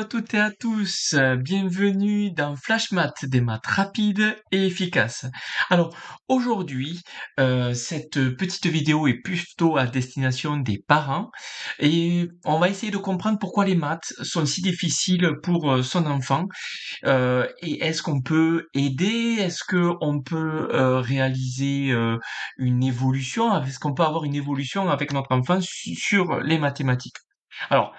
toutes et à tous, bienvenue dans Flash Maths, des maths rapides et efficaces. Alors aujourd'hui, cette petite vidéo est plutôt à destination des parents et on va essayer de comprendre pourquoi les maths sont si difficiles pour son enfant. Et est-ce qu'on peut aider? Est-ce qu'on peut réaliser une évolution? Est-ce qu'on peut avoir une évolution avec notre enfant sur les mathématiques? Alors,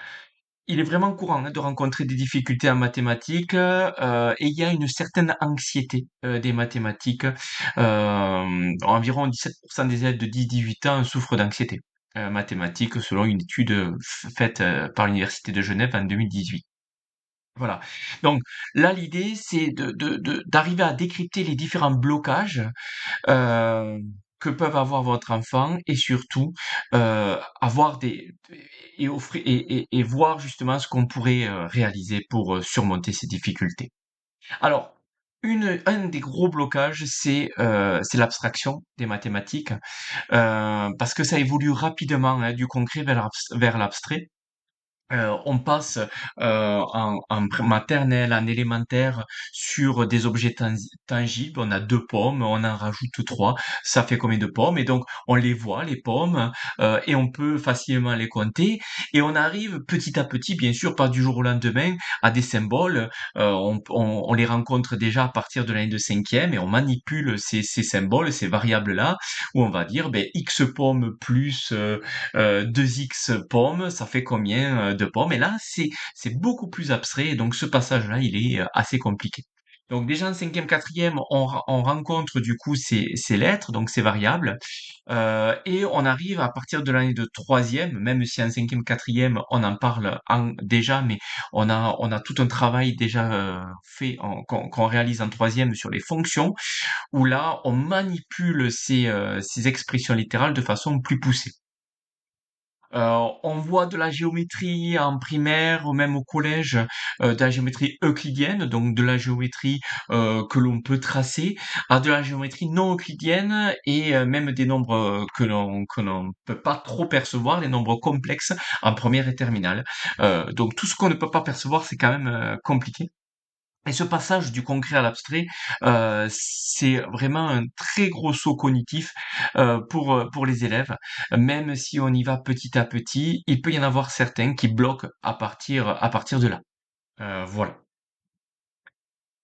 il est vraiment courant, hein, de rencontrer des difficultés en mathématiques, et il y a une certaine anxiété, des mathématiques. Environ 17% des élèves de 10-18 ans souffrent d'anxiété, mathématique selon une étude, faite, par l'université de Genève en 2018. Voilà. Donc là, l'idée, c'est d'arriver à décrypter les différents blocages heu, que peuvent avoir votre enfant et surtout, avoir et offrir et voir justement ce qu'on pourrait, réaliser pour, surmonter ces difficultés. Alors, un des gros blocages, c'est l'abstraction des mathématiques, parce que ça évolue rapidement, hein, du concret vers l'abstrait. On passe, en maternelle, en élémentaire, sur des objets tangibles. On a 2 pommes, on en rajoute 3, ça fait combien de pommes? Et donc on les voit les pommes, et on peut facilement les compter et on arrive petit à petit, bien sûr, pas du jour au lendemain, à des symboles. On les rencontre déjà à partir de l'année de 5e et on manipule ces symboles, ces variables-là, où on va dire, beh, X pommes plus, 2x pommes, ça fait combien, de pommes? Et là, c'est beaucoup plus abstrait et donc ce passage-là, il est, assez compliqué. Donc déjà en 5e, 4e, on rencontre du coup ces lettres, donc ces variables, et on arrive à partir de l'année de 3e, même si en 5e, 4e, on en parle déjà, mais on a tout un travail déjà, fait qu'on réalise en 3e sur les fonctions, où là, on manipule ces expressions littérales de façon plus poussée. On voit de la géométrie en primaire ou même au collège, de la géométrie euclidienne, donc de la géométrie, que l'on peut tracer, à de la géométrie non euclidienne et même des nombres, que l'on peut pas trop percevoir, les nombres complexes en première et terminale. Donc tout ce qu'on ne peut pas percevoir, c'est quand même, compliqué. Et ce passage du concret à l'abstrait, c'est vraiment un très gros saut cognitif, pour les élèves. Même si on y va petit à petit, il peut y en avoir certains qui bloquent à partir de là. Voilà.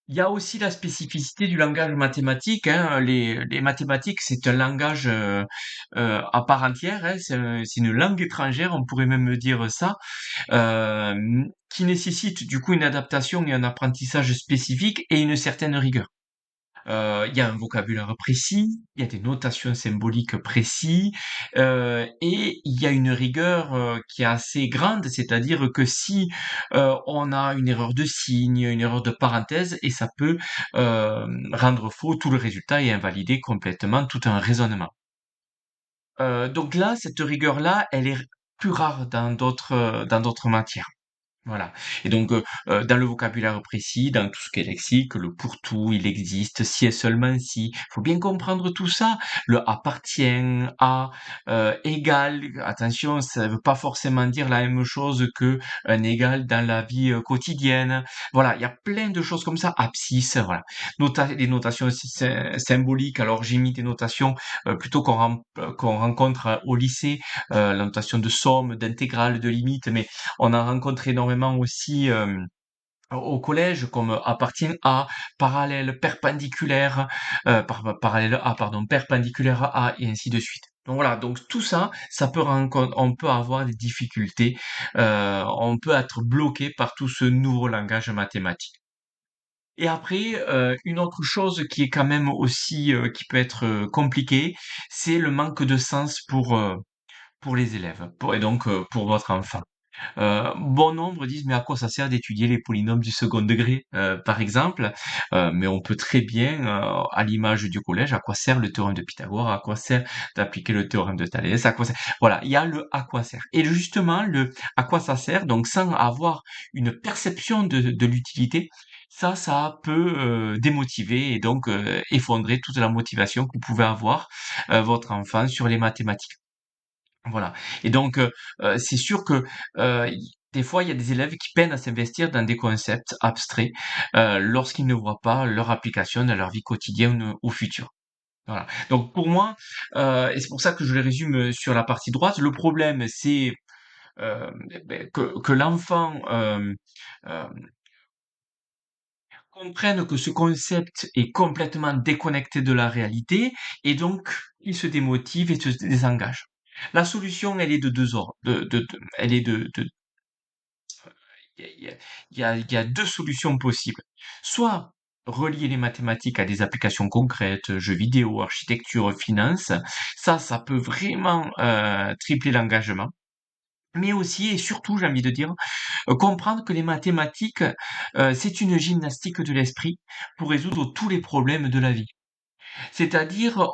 Il y a aussi la spécificité du langage mathématique, hein. Les mathématiques, c'est un langage, à part entière, hein. C'est une langue étrangère, on pourrait même dire ça, qui nécessite du coup une adaptation et un apprentissage spécifique et une certaine rigueur. Il y a un vocabulaire précis, il y a des notations symboliques précis, et il y a une rigueur, qui est assez grande. C'est-à-dire que si, on a une erreur de signe, une erreur de parenthèse et ça peut, rendre faux tout le résultat et invalider complètement tout un raisonnement. Donc là, cette rigueur-là, elle est plus rare dans d'autres matières. Voilà. Et donc, dans le vocabulaire précis, dans tout ce qui est lexique, le pour tout, il existe, si et seulement si. Faut bien comprendre tout ça. Le appartient, à, égal. Attention, ça veut pas forcément dire la même chose que un égal dans la vie, quotidienne. Voilà, il y a plein de choses comme ça. Abscisse, voilà. Les notations symboliques. Alors, j'ai mis des notations, plutôt qu'on rencontre, au lycée, la notation de somme, d'intégrale, de limite, mais on en rencontre énormément aussi, au collège, comme appartient à, parallèle, perpendiculaire, parallèle à, pardon, perpendiculaire à, et ainsi de suite. Donc voilà, donc tout ça, on peut avoir des difficultés, on peut être bloqué par tout ce nouveau langage mathématique. Et après, une autre chose qui est quand même aussi, qui peut être, compliquée, c'est le manque de sens pour les élèves, et donc, pour votre enfant. Bon nombre disent: «Mais à quoi ça sert d'étudier les polynômes du second degré?» Par exemple, mais on peut très bien, à l'image du collège, à quoi sert le théorème de Pythagore? À quoi sert d'appliquer le théorème de Thalès? À quoi sert Voilà, il y a le «à quoi sert» et justement le «à quoi ça sert», donc sans avoir une perception de l'utilité, ça peut, démotiver et donc, effondrer toute la motivation que vous pouvez avoir, votre enfant sur les mathématiques. Voilà. Et donc, c'est sûr que, des fois, il y a des élèves qui peinent à s'investir dans des concepts abstraits lorsqu'ils ne voient pas leur application dans leur vie quotidienne ou future. Voilà. Donc pour moi, et c'est pour ça que je le résume sur la partie droite, le problème c'est que l'enfant euh, comprenne que ce concept est complètement déconnecté de la réalité et donc il se démotive et se désengage. La solution, elle est de deux ordres. Elle est il y a deux solutions possibles. Soit relier les mathématiques à des applications concrètes, jeux vidéo, architecture, finance. Ça peut vraiment tripler l'engagement. Mais aussi et surtout, j'ai envie de dire, comprendre que les mathématiques, c'est une gymnastique de l'esprit pour résoudre tous les problèmes de la vie. C'est-à-dire,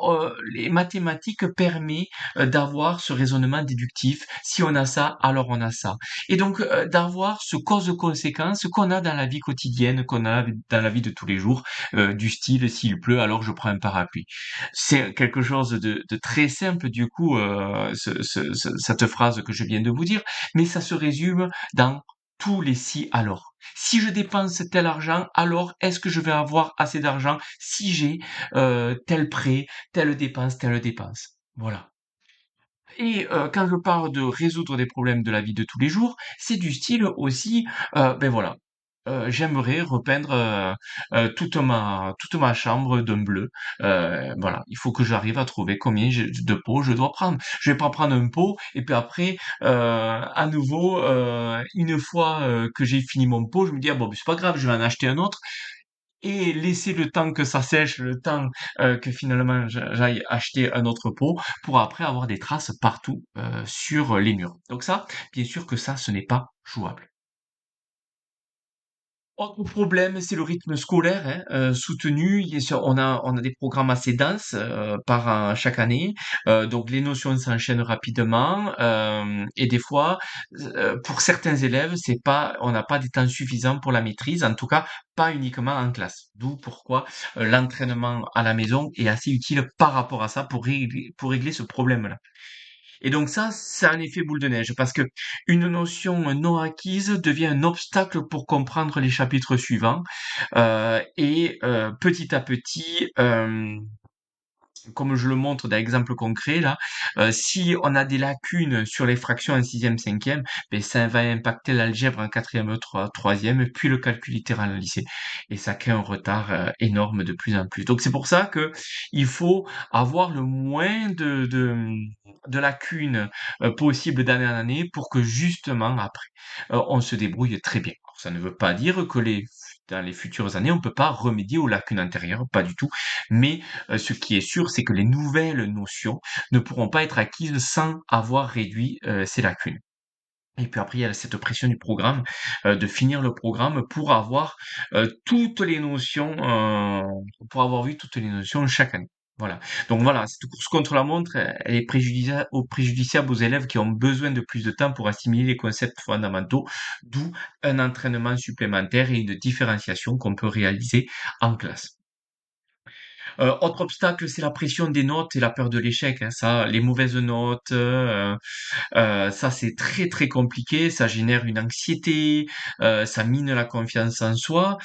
les mathématiques permet, d'avoir ce raisonnement déductif. Si on a ça, alors on a ça. Et donc, d'avoir ce cause-conséquence qu'on a dans la vie quotidienne, qu'on a dans la vie de tous les jours, du style: «S'il pleut, alors je prends un parapluie». C'est quelque chose de très simple du coup, cette phrase que je viens de vous dire, mais ça se résume dans tous les «si alors». Si je dépense tel argent, alors est-ce que je vais avoir assez d'argent si j'ai tel prêt, telle dépense, telle dépense. Voilà. Et quand je parle de résoudre des problèmes de la vie de tous les jours, c'est du style aussi, ben voilà, j'aimerais repeindre toute ma chambre d'un bleu. Voilà, il faut que j'arrive à trouver combien de pots je dois prendre. Je vais pas prendre un pot et puis après, à nouveau, une fois que j'ai fini mon pot, je me dis ah bon, ben, c'est pas grave, je vais en acheter un autre et laisser le temps que ça sèche, le temps que finalement j'aille acheter un autre pot pour après avoir des traces partout sur les murs. Donc ça, bien sûr que ça, ce n'est pas jouable. Autre problème, c'est le rythme scolaire, hein, soutenu. On a des programmes assez denses chaque année, donc les notions s'enchaînent rapidement et des fois, pour certains élèves, on n'a pas des temps suffisants pour la maîtrise, en tout cas pas uniquement en classe. D'où pourquoi l'entraînement à la maison est assez utile par rapport à ça pour régler ce problème-là. Et donc ça, c'est un effet boule de neige parce que une notion non acquise devient un obstacle pour comprendre les chapitres suivants. Et petit à petit, comme je le montre dans l'exemple concret là, si on a des lacunes sur les fractions en sixième, cinquième, ben ça va impacter l'algèbre en quatrième, troisième, puis le calcul littéral en lycée. Et ça crée un retard énorme de plus en plus. Donc c'est pour ça que il faut avoir le moins de lacunes possible d'année en année pour que justement après, on se débrouille très bien. Alors, ça ne veut pas dire que dans les futures années, on ne peut pas remédier aux lacunes antérieures, pas du tout. Mais ce qui est sûr, c'est que les nouvelles notions ne pourront pas être acquises sans avoir réduit ces lacunes. Et puis après, il y a cette pression du programme, de finir le programme toutes les notions, pour avoir vu toutes les notions chaque année. Voilà. Donc voilà, cette course contre la montre, elle est préjudiciable aux élèves qui ont besoin de plus de temps pour assimiler les concepts fondamentaux, d'où un entraînement supplémentaire et une différenciation qu'on peut réaliser en classe. Autre obstacle, c'est la pression des notes et la peur de l'échec, hein. Ça, les mauvaises notes, ça c'est très, très compliqué. Ça génère une anxiété, ça mine la confiance en soi.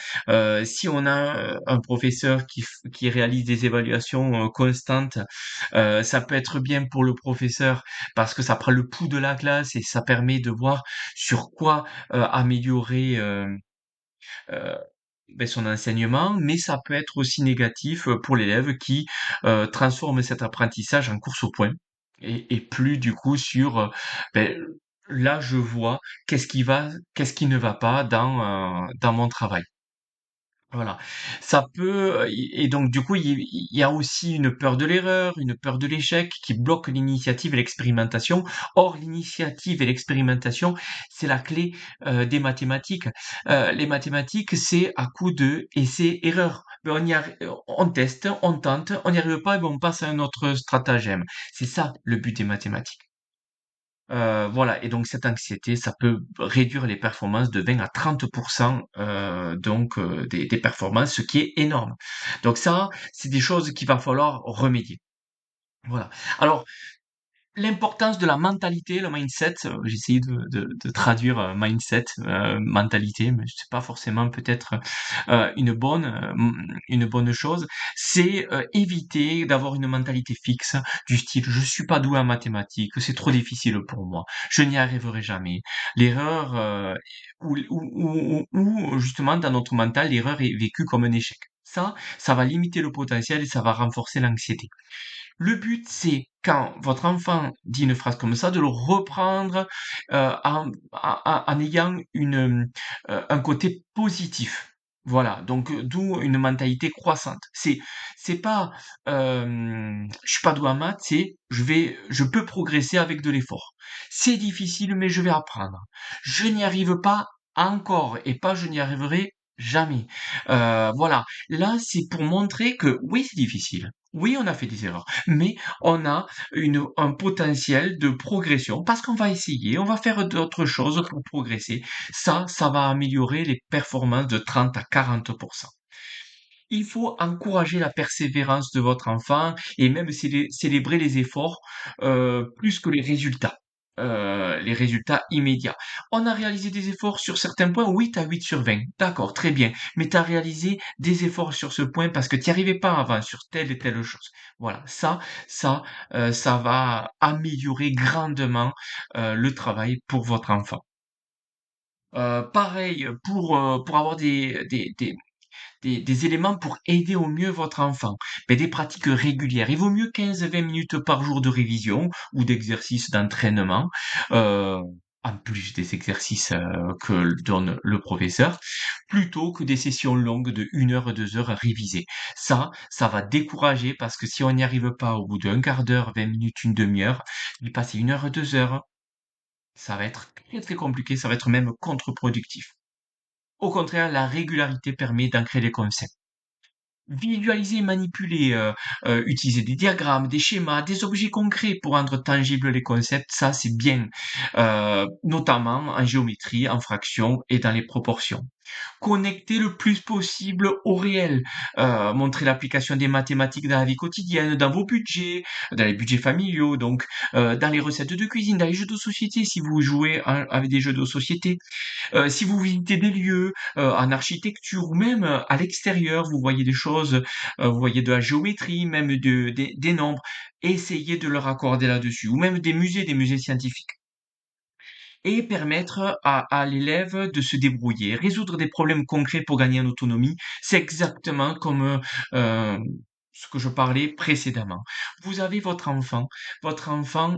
Si on a, un professeur qui réalise des évaluations, constantes, ça peut être bien pour le professeur parce que ça prend le pouls de la classe et ça permet de voir sur quoi, améliorer, heu, son enseignement, mais ça peut être aussi négatif pour l'élève qui transforme cet apprentissage en course au point et plus du coup sur ben, là je vois qu'est-ce qui ne va pas dans mon travail. Voilà. Ça peut, et donc du coup, il y a aussi une peur de l'erreur, une peur de l'échec qui bloque l'initiative et l'expérimentation. Or, l'initiative et l'expérimentation, c'est la clé des mathématiques. Les mathématiques, c'est à coup de essai-erreur. Ben, on teste, on tente, on n'y arrive pas, et ben, on passe à un autre stratagème. C'est ça le but des mathématiques. Voilà, et donc cette anxiété, ça peut réduire les performances de 20 à 30 donc des performances, ce qui est énorme. Donc ça, c'est des choses qu'il va falloir remédier. Voilà. Alors l'importance de la mentalité, le mindset, j'ai essayé de traduire mindset, mentalité, mais c'est pas forcément peut-être une bonne chose. C'est éviter d'avoir une mentalité fixe du style je suis pas doué en mathématiques, c'est trop difficile pour moi, je n'y arriverai jamais. L'erreur ou justement dans notre mental, l'erreur est vécue comme un échec. Ça va limiter le potentiel et ça va renforcer l'anxiété. Le but, c'est quand votre enfant dit une phrase comme ça, de le reprendre en ayant un côté positif. Voilà, donc d'où une mentalité croissante. C'est pas je suis pas doué en maths, c'est je peux progresser avec de l'effort. C'est difficile, mais je vais apprendre. Je n'y arrive pas encore et pas je n'y arriverai jamais. Voilà, là c'est pour montrer que oui c'est difficile. Oui, on a fait des erreurs, mais on a un potentiel de progression parce qu'on va essayer, on va faire d'autres choses pour progresser. Ça va améliorer les performances de 30 à 40%. Il faut encourager la persévérance de votre enfant et même célébrer les efforts plus que les résultats immédiats. On a réalisé des efforts sur certains points, oui, tu as 8 sur 20, d'accord, très bien, mais tu as réalisé des efforts sur ce point parce que tu n'y arrivais pas avant sur telle et telle chose. Voilà, ça va améliorer grandement le travail pour votre enfant. Pareil, pour avoir des éléments pour aider au mieux votre enfant. Mais des pratiques régulières. Il vaut mieux 15-20 minutes par jour de révision ou d'exercice d'entraînement, en plus des exercices que donne le professeur, plutôt que des sessions longues de 1 heure, 2 heures à réviser. Ça va décourager parce que si on n'y arrive pas au bout d'un quart d'heure, 20 minutes, une demi-heure, y passer 1 heure, 2 heures, ça va être très très compliqué, ça va être même contre-productif. Au contraire, la régularité permet d'ancrer les concepts. Visualiser, manipuler, utiliser des diagrammes, des schémas, des objets concrets pour rendre tangibles les concepts, ça c'est bien, notamment en géométrie, en fractions et dans les proportions. Connecter le plus possible au réel, montrer l'application des mathématiques dans la vie quotidienne, dans vos budgets, dans les budgets familiaux, donc dans les recettes de cuisine, dans les jeux de société si vous jouez avec des jeux de société. Si vous visitez des lieux en architecture ou même à l'extérieur, vous voyez des choses, vous voyez de la géométrie, même des nombres, essayez de leur accorder là-dessus, ou même des musées scientifiques. Et permettre à l'élève de se débrouiller, résoudre des problèmes concrets pour gagner en autonomie, c'est exactement comme ce que je parlais précédemment. Vous avez votre enfant, enfin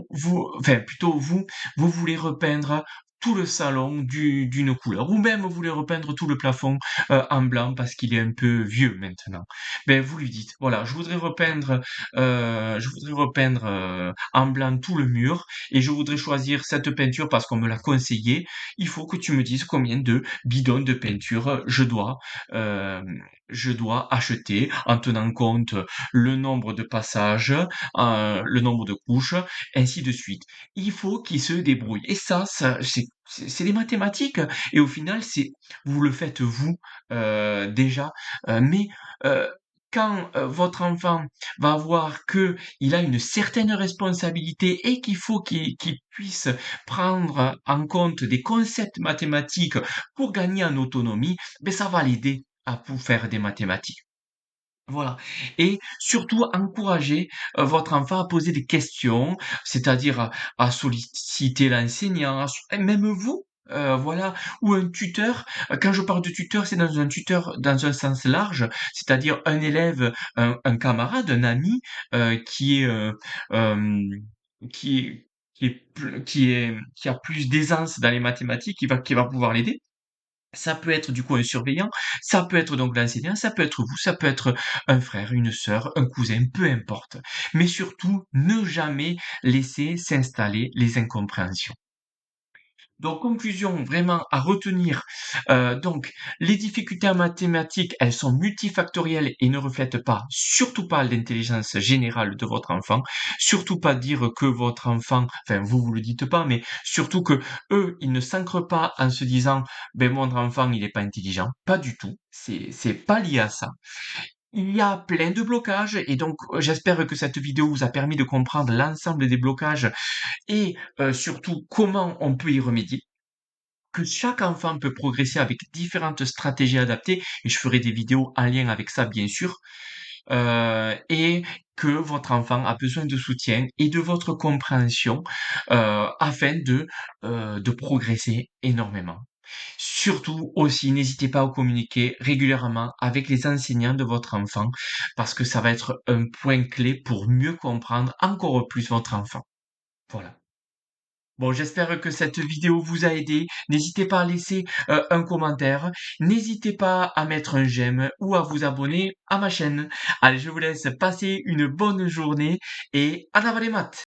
plutôt vous voulez repeindre tout le salon d'une couleur, ou même vous voulez repeindre tout le plafond en blanc parce qu'il est un peu vieux maintenant. Ben vous lui dites, voilà, je voudrais repeindre en blanc tout le mur et je voudrais choisir cette peinture parce qu'on me l'a conseillé. Il faut que tu me dises combien de bidons de peinture euh, je dois acheter en tenant compte le nombre de passages, le nombre de couches, ainsi de suite. Il faut qu'il se débrouille. Et c'est des mathématiques. Et au final, vous le faites vous déjà. Mais euh, quand votre enfant va voir que il a une certaine responsabilité et qu'il faut qu'il puisse prendre en compte des concepts mathématiques pour gagner en autonomie, ben ça va l'aider à faire des mathématiques. Voilà. Et surtout, encourager votre enfant à poser des questions, c'est-à-dire à solliciter l'enseignant, et même vous. Voilà, ou un tuteur. Quand je parle de tuteur, c'est dans un tuteur dans un sens large, c'est-à-dire un élève, un camarade, un ami euh, qui est qui a plus d'aisance dans les mathématiques, qui va pouvoir l'aider. Ça peut être du coup un surveillant, ça peut être donc l'enseignant, ça peut être vous, ça peut être un frère, une sœur, un cousin, peu importe. Mais surtout, ne jamais laisser s'installer les incompréhensions. Donc, conclusion vraiment à retenir. Donc, les difficultés en mathématiques, elles sont multifactorielles et ne reflètent pas, surtout pas l'intelligence générale de votre enfant. Surtout pas dire que votre enfant, enfin vous le dites pas, mais surtout que eux, ils ne s'ancrent pas en se disant, ben mon enfant, il est pas intelligent. Pas du tout. C'est pas lié à ça. il y a plein de blocages et donc j'espère que cette vidéo vous a permis de comprendre l'ensemble des blocages et surtout comment on peut y remédier. Que chaque enfant peut progresser avec différentes stratégies adaptées et je ferai des vidéos en lien avec ça bien sûr. Et que votre enfant a besoin de soutien et de votre compréhension, afin de progresser énormément. Surtout aussi, n'hésitez pas à communiquer régulièrement avec les enseignants de votre enfant parce que ça va être un point clé pour mieux comprendre encore plus votre enfant. Voilà. Bon, j'espère que cette vidéo vous a aidé. N'hésitez pas à laisser un commentaire. N'hésitez pas à mettre un j'aime ou à vous abonner à ma chaîne. Allez, je vous laisse passer une bonne journée et en avant les maths!